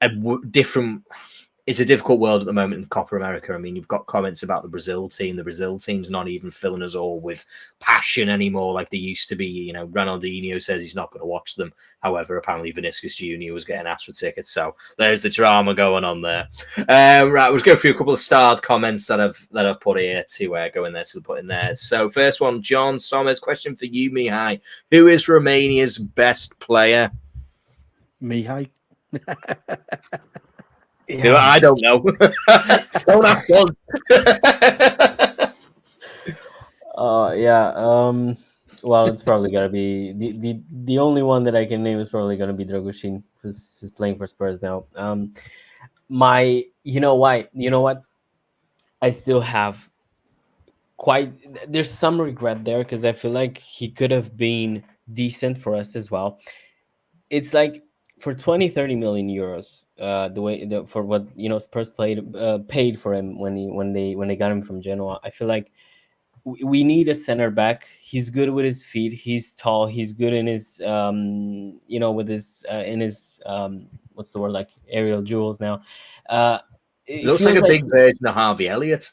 a difficult world at the moment in Copa America. I mean, you've got comments about the Brazil team. The Brazil team's not even filling us all with passion anymore like they used to be. Ronaldinho says he's not going to watch them. However, apparently Vinicius Jr. was getting asked for tickets. So there's the drama going on there. Right, we'll go through a couple of starred comments that I've put here to go in there to put in there. So first one, John Somers, question for you, Mihai. Who is Romania's best player? Mihai. Yeah. I don't know. Don't ask us. Well, it's probably gonna be the only one that I can name is probably gonna be Dragoshin, who's playing for Spurs now. You know why? You know what? I still have there's some regret there because I feel like he could have been decent for us as well. It's like for 20-30 million euros, for what Spurs paid for him when they got him from Genoa. I feel like we need a center back. He's good with his feet. He's tall. He's good in his with his in his what's the word, like aerial jewels now. It looks like a big version of Harvey Elliott.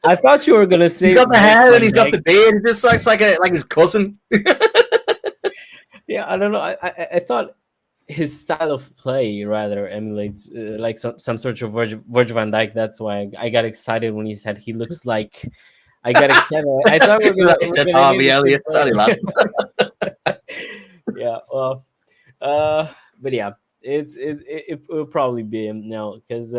I thought you were gonna say he's got the hair and he's got the beard. It just looks like his cousin. Yeah, I don't know. I thought his style of play rather emulates like some sort of Virgil van Dijk. That's why I got excited when he said he looks like. I got excited. I thought we were gonna Harvey Elliott. Sorry, lad. Yeah. Well. But yeah, it will probably be him now because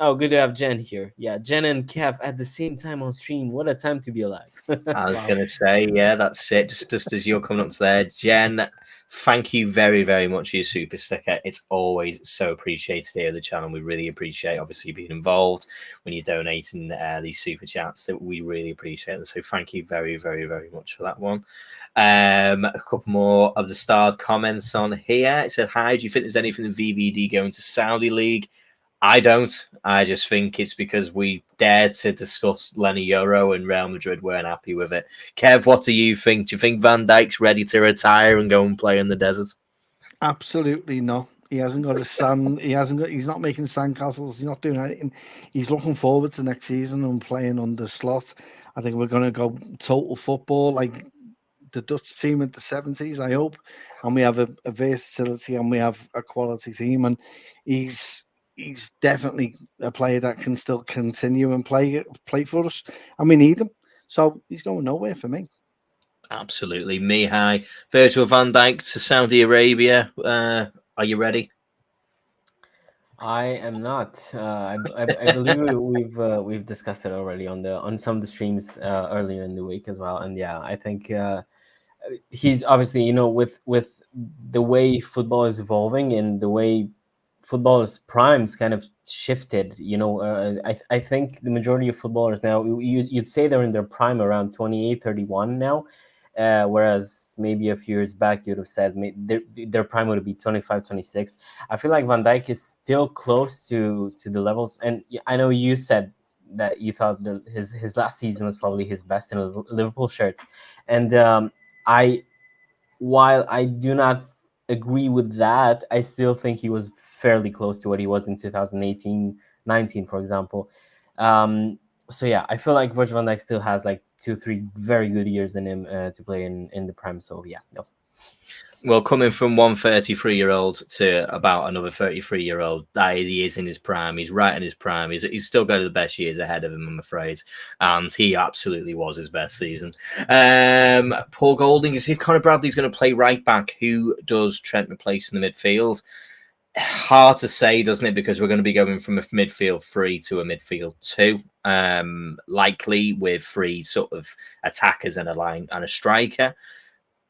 Oh, good to have Jen here. Yeah, Jen and Kev at the same time on stream. What a time to be alive. I was going to say, yeah, that's it. Just as you're coming up to there, Jen, thank you very, very much for your super sticker. It's always so appreciated here at the channel. We really appreciate, obviously, being involved when you're donating these super chats. That we really appreciate them. So thank you very, very, very much for that one. A couple more of the starred comments on here. It said, hi, do you think there's anything in VVD going to Saudi League? I don't. I just think it's because we dared to discuss Lenny Euro and Real Madrid weren't happy with it. Kev, what do you think? Do you think Van Dijk's ready to retire and go and play in the desert? Absolutely not. He hasn't got a sand. He's not making sandcastles. He's not doing anything. He's looking forward to next season and playing under Slot. I think we're going to go total football like the Dutch team in the 70s, I hope. And we have a versatility and we have a quality team. And he's definitely a player that can still continue and play for us, and we need him. So he's going nowhere for me. Absolutely. Mihai, Virgil van Dijk to Saudi Arabia. Are you ready? I am not. I believe we've discussed it already on some of the streams earlier in the week as well. And yeah, I think he's obviously, with the way football is evolving and the way footballers' primes kind of shifted. I think the majority of footballers now, you'd say they're in their prime around 28, 31 now, whereas maybe a few years back you'd have said their prime would be 25, 26. I feel like Van Dijk is still close to the levels, and I know you said that you thought that his last season was probably his best in a Liverpool shirt, and while I do not agree with that, I still think he was fairly close to what he was in 2018-19, for example. So yeah, I feel like Virgil van Dijk still has like 2-3 very good years in him to play in the prime. So yeah, no. Well, coming from one 33-year-old to about another 33-year-old, he is in his prime. He's right in his prime. He's still got the best years ahead of him, I'm afraid. And he absolutely was his best season. Paul Golding, is if Conor Bradley's going to play right back, who does Trent replace in the midfield? Hard to say, doesn't it? Because we're going to be going from a midfield 3 to a midfield 2, likely with 3 sort of attackers and a line and a striker.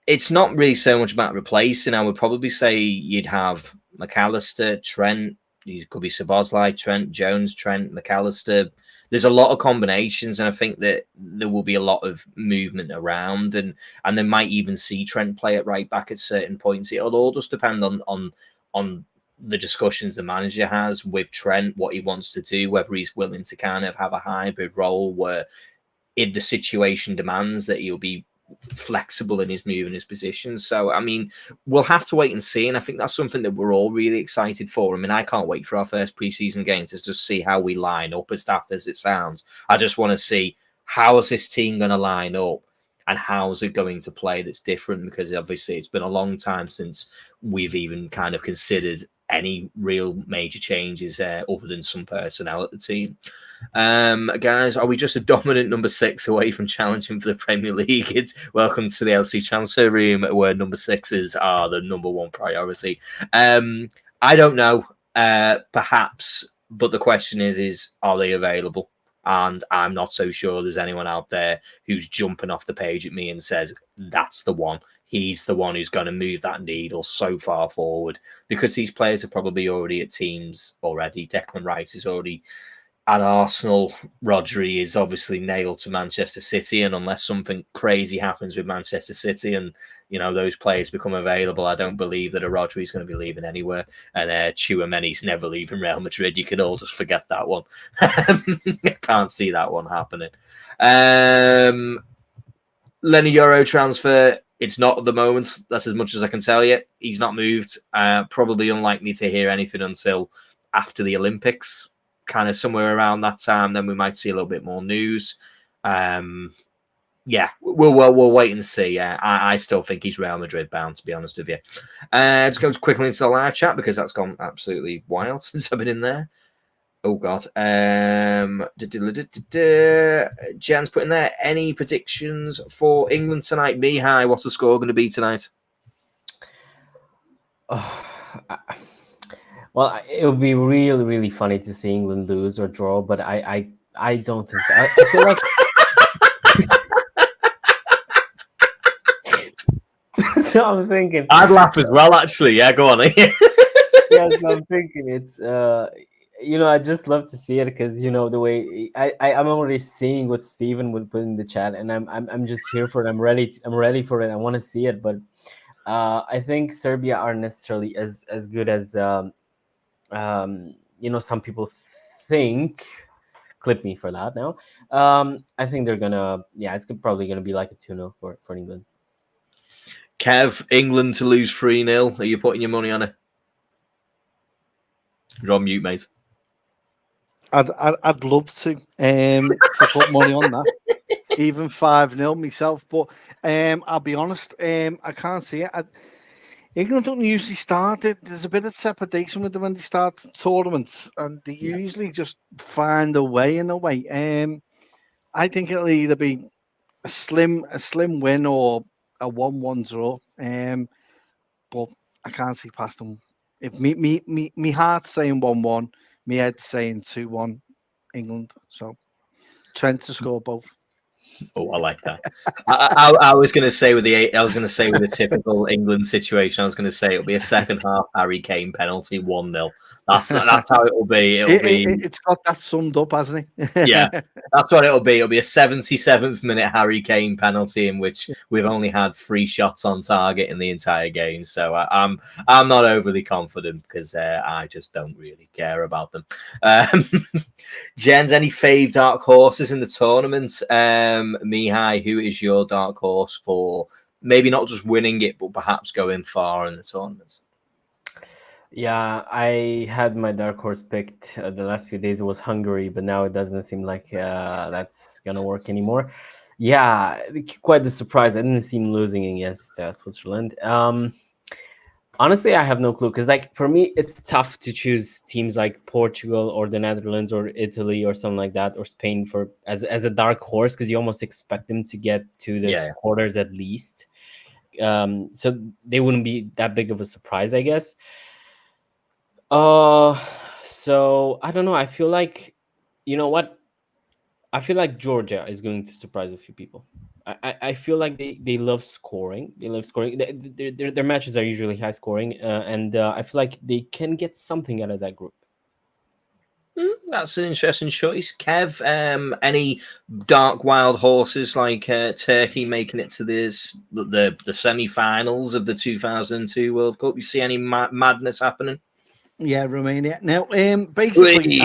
It's not really so much about replacing. I would probably say you'd have McAllister, Trent. You could be Szoboszlai, Trent, Jones, Trent, McAllister. There's a lot of combinations, and I think that there will be a lot of movement around, and they might even see Trent play at right back at certain points. It'll all just depend on the discussions the manager has with Trent, what he wants to do, whether he's willing to kind of have a hybrid role where, if the situation demands, that he'll be flexible in his move and his position. So, I mean, we'll have to wait and see. And I think that's something that we're all really excited for. I mean, I can't wait for our first preseason game to just see how we line up, as daft as it sounds. I just want to see, how is this team going to line up and how is it going to play that's different? Because obviously it's been a long time since we've even kind of considered any real major changes other than some personnel at the team. Guys, are we just a dominant number 6 away from challenging for the Premier League? Welcome to the LC transfer room, where number 6s are the number 1 priority. I don't know, perhaps, but the question is are they available? And I'm not so sure there's anyone out there who's jumping off the page at me and says, that's the one. He's the one who's going to move that needle so far forward, because these players are probably already at teams already. Declan Rice is already at Arsenal. Rodri is obviously nailed to Manchester City. And unless something crazy happens with Manchester City and, those players become available, I don't believe that a Rodri is going to be leaving anywhere. And Tchouameni's never leaving Real Madrid. You can all just forget that one. I can't see that one happening. Lenny Euro transfer, it's not at the moment. That's as much as I can tell you. He's not moved. Probably unlikely to hear anything until after the Olympics, kind of somewhere around that time. Then we might see a little bit more news. We'll wait and see. I still think he's Real Madrid bound, to be honest with you. Let's go quickly into the live chat, because that's gone absolutely wild since I've been in there. Oh, God. Jan's put in there, any predictions for England tonight? Mihai, what's the score going to be tonight? Well, it would be really, really funny to see England lose or draw, but I don't think so. I feel like... So I'm thinking... I'd laugh as well, actually. Yeah, go on. Yeah, so I'm thinking it's... I just love to see it, because the way I'm already seeing what Steven would put in the chat, and I'm just here for it. I'm ready for it. I want to see it, but I think Serbia aren't necessarily as good as some people think. Clip me for that now. I think they're gonna. Yeah, it's probably gonna be like a 2-0 for England. Kev, England to lose 3-0. Are you putting your money on it? You're on mute, mate. I'd love to put money on that, even 5-0 myself. But I'll be honest, I can't see it. England don't usually start it. There's a bit of trepidation with them when they start tournaments, and they usually just find a way. I think it'll either be a slim win or a 1-1 draw. But I can't see past them. If me heart's saying 1-1. My head's saying 2-1 England. So Trent to score both. Oh, I like that. I was going to say with the typical England situation, I was going to say it'll be a second half Harry Kane penalty, 1-0. That's how it'll be. It's got that summed up, hasn't he? Yeah, that's what it'll be. It'll be a 77th minute Harry Kane penalty in which we've only had 3 shots on target in the entire game. So I'm not overly confident, because I just don't really care about them. Jens, any fave dark horses in the tournament? Mihai, who is your dark horse for maybe not just winning it, but perhaps going far in the tournament? Yeah, I had my dark horse picked the last few days. It was Hungary, but now it doesn't seem like that's gonna work anymore. Yeah, quite the surprise. I didn't see him losing against Switzerland. Honestly, I have no clue, because for me, it's tough to choose teams like Portugal or the Netherlands or Italy or something like that, or Spain as a dark horse, because you almost expect them to get to the quarters at least. So they wouldn't be that big of a surprise, I guess. So I don't know. I feel like, I feel like Georgia is going to surprise a few people. I feel like they love scoring. They love scoring. Their matches are usually high scoring, and I feel like they can get something out of that group. That's an interesting choice. Kev, any dark wild horses like Turkey making it to the semi-finals of the 2002 World Cup? You see any madness happening? Yeah, Romania. Now, basically,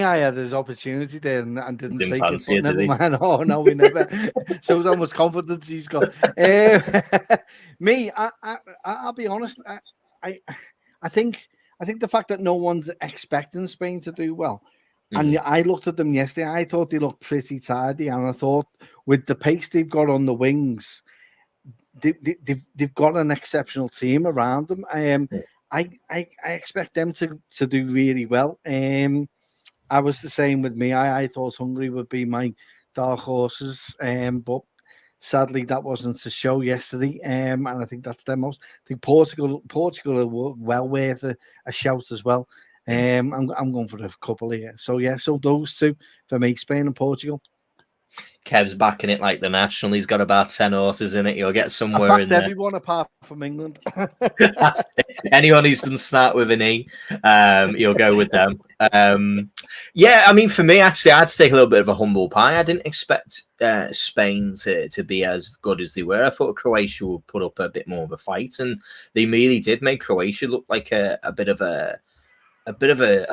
I had his opportunity there and didn't take it, but never mind. Oh, no, we never. Shows how much confidence he's got. I'll be honest. I think the fact that no one's expecting Spain to do well, and I looked at them yesterday, I thought they looked pretty tidy, and I thought with the pace they've got on the wings, they've got an exceptional team around them. I expect them to do really well. I was the same with me. I thought Hungary would be my dark horses, but sadly that wasn't the show yesterday. And I think that's their most. I think Portugal are well worth a shout as well. I'm going for a couple here. So yeah, so those two for me, Spain and Portugal. Kev's backing it like the national. He's got about 10 horses in it. You'll get I somewhere in backed there. everyone apart from England. Anyone who doesn't start with an E, you'll go with them. Yeah, I mean, for me, actually, I had to take a little bit of a humble pie. I didn't expect Spain to be as good as they were. I thought Croatia would put up a bit more of a fight, and they really did make Croatia look like a bit of a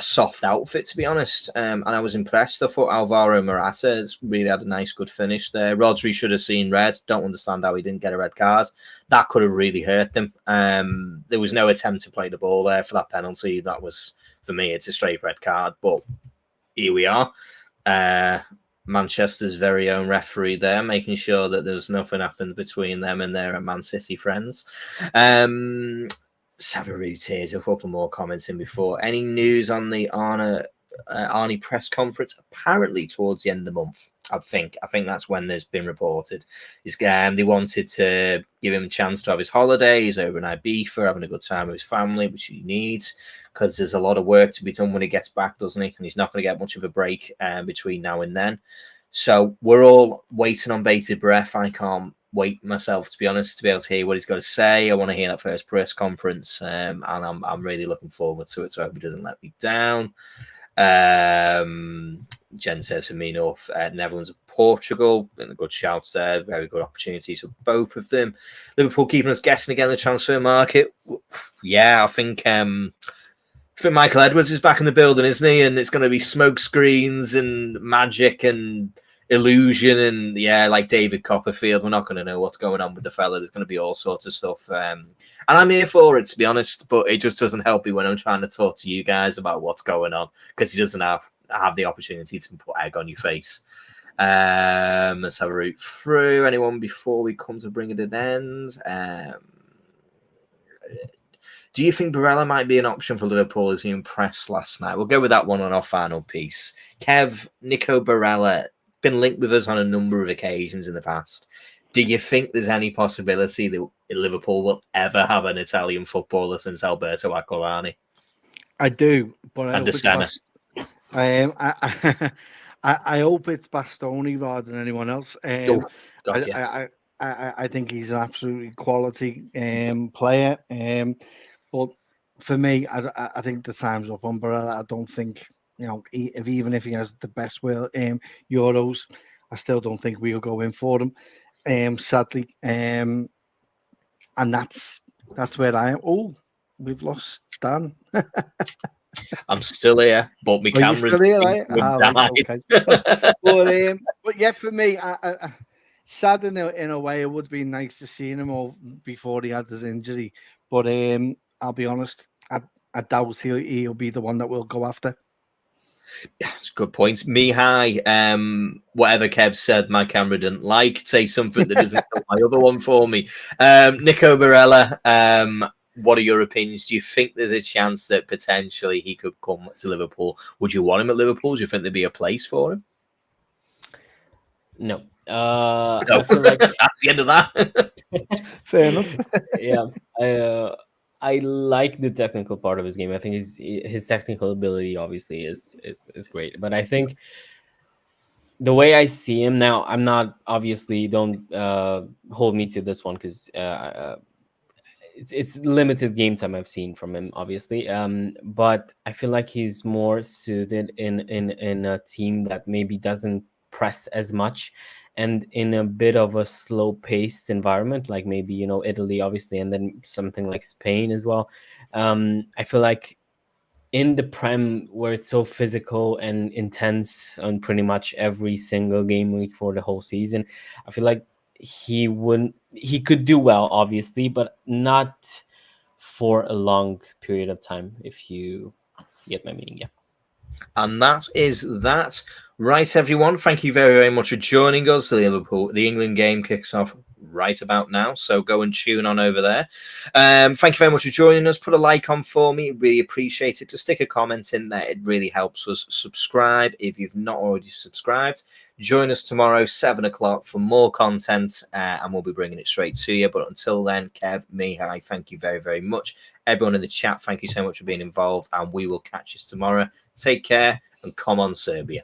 soft outfit, to be honest. And I was impressed. I thought Alvaro Morata has really had a nice, good finish there. Rodri should have seen red. Don't understand how he didn't get a red card. That could have really hurt them. There was no attempt to play the ball there for that penalty. That was, for me, it's a straight red card. But here we are. Manchester's very own referee there, making sure that there's nothing happened between them and their Man City friends. Savarut here, a couple more comments in before. Any news on the Arnie press conference? Apparently towards the end of the month, I think that's when there's been reported. They wanted to give him a chance to have his holiday. He's over in Ibiza, having a good time with his family, which he needs, because there's a lot of work to be done when he gets back, doesn't he? And he's not going to get much of a break between now and then. So we're all waiting on bated breath. I can't wait myself, to be honest, to be able to hear what he's got to say. I want to hear that first press conference, and I'm really looking forward to it. So I hope he doesn't let me down. Jen says for me, North Netherlands and Portugal, and a good shout there. Very good opportunities for both of them. Liverpool keeping us guessing again the transfer market. Yeah, I think Michael Edwards is back in the building, isn't he? And it's going to be smoke screens and magic and illusion, and yeah, like David Copperfield, we're not going to know what's going on with the fella. There's going to be all sorts of stuff, and I'm here for it, to be honest. But it just doesn't help me when I'm trying to talk to you guys about what's going on, because he doesn't have the opportunity to put egg on your face. Let's have a route through anyone before we come to bring it an end. Do you think Barella might be an option for Liverpool as he impressed last night? We'll go with that one on our final piece. Kev, Nico Barella, been linked with us on a number of occasions in the past. Do you think there's any possibility that Liverpool will ever have an Italian footballer since Alberto Aquilani? I do, but And the Senna. I hope it's Bastoni rather than anyone else. I think he's an absolutely quality player. But for me, I think the time's up on Barella. I don't think, even if he has the best Euros, I still don't think we'll go in for him, sadly. And that's where I am. Oh, we've lost Dan. I'm still here, but my camera still here, right? Okay. But yeah, for me, sad in a way. It would be nice to see him all before he had his injury. But I'll be honest, I doubt he'll be the one that we'll go after. Yeah, it's a good point. Mihai, whatever Kev said, my camera didn't like. Say something that doesn't kill my other one for me. Nico Barella, what are your opinions? Do you think there's a chance that potentially he could come to Liverpool? Would you want him at Liverpool? Do you think there'd be a place for him? No. I feel like that's the end of that. Fair enough. Yeah. I like the technical part of his game. I think his technical ability obviously is great. But I think the way I see him now, I'm not, obviously, don't hold me to this one, because it's limited game time I've seen from him, obviously. But I feel like he's more suited in a team that maybe doesn't press as much, and in a bit of a slow-paced environment, like maybe, Italy, obviously, and then something like Spain as well. I feel like in the Prem, where it's so physical and intense on pretty much every single game week for the whole season, I feel like he could do well, obviously, but not for a long period of time, if you get my meaning. Yeah. And that is that. Right, everyone. Thank you very, very much for joining us. The England game kicks off right about now. So go and tune on over there. Thank you very much for joining us. Put a like on for me. Really appreciate it. To stick a comment in there, it really helps us. Subscribe if you've not already subscribed. Join us tomorrow, 7 o'clock, for more content, and we'll be bringing it straight to you. But until then, Kev, Mihai, thank you very, very much. Everyone in the chat, thank you so much for being involved, and we will catch you tomorrow. Take care, and come on, Serbia.